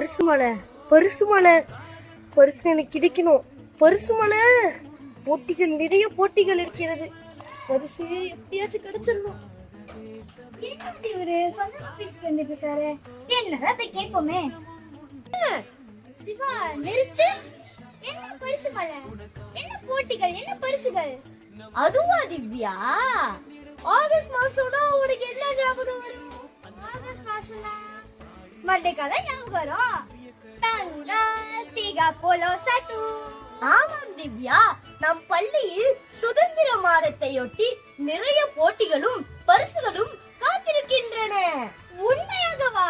பரிசு மலை, பரிசு மலை, பரிசு எனக்கு கிடைக்கணும். பரிசு மலை, போட்டிகள், நிறைய போட்டிகள் இருக்கிறது. பரிசு எப்படியாச்சும் கிடைச்சிடணும். இவரு சொன்ன பேசிட்டு இருக்காரு. என்னதான் போய் கேட்போமே. சிவா நிறுத்து. என்ன பரிசு மலை, என்ன போட்டிகள், என்ன பரிசுகள்? அதுவா திவ்யா? ஆகஸ்ட் மாசம்னா உனக்கு என்ன ஞாபகம் வரும்? ஆகஸ்ட் மாசம்னா மர்டேக்கால ஞாபகம் வரும். தங்கா தீகா போலோ சட்டு. ஆமாம் திவ்யா, நம் பள்ளியில் சுதந்திர மாதத்தையொட்டி நிறைய போட்டிகளும் பரிசுகளும் காத்திருக்கின்றன. உண்மையாகவா?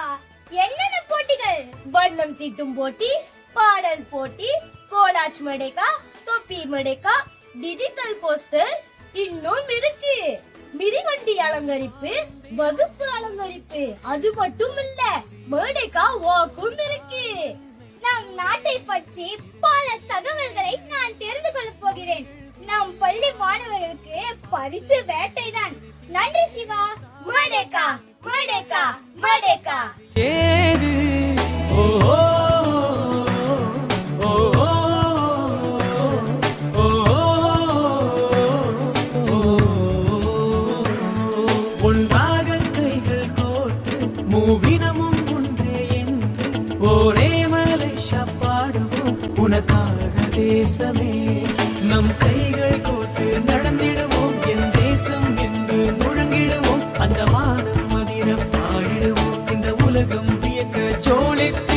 என்னென்ன போட்டிகள்? வண்ணம் தீட்டும் போட்டி, பாடல் போட்டி, கோலாச் மடேக்கா, தொப்பி மடேக்கா, டிஜிட்டல் போஸ்டர், இன்னும் இருக்கு. மிதிவண்டி அலங்கரிப்பு, வகுப்பு அலங்கரிப்பு, அது மட்டும் இல்ல, மடேக்கா வாக்கும் இருக்கு. நம் நாட்டை பற்றி பல தகவல்களை நான் தெரிந்து கொள்ள போகிறேன். நம் பள்ளி மாணவர்களுக்கு பரிசு வேட்டைதான். நன்றி சிவா. மடேக்கா, மடேக்கா, மடேக்கா. ஒன்றாக கைகள் கோர்த்து மூவினமும் ஒன்றே என்று ஒரே மலை பாடுவோம் உனக்காக தேசமே. நம் கைகள் கோர்த்து நடந்திடுவோம், என் தேசம் என்று முழங்கிடுவோம். அந்த வானம் மதிர பாடிடுவோம், இந்த உலகம் வியக்க ஜோலிப்போம்.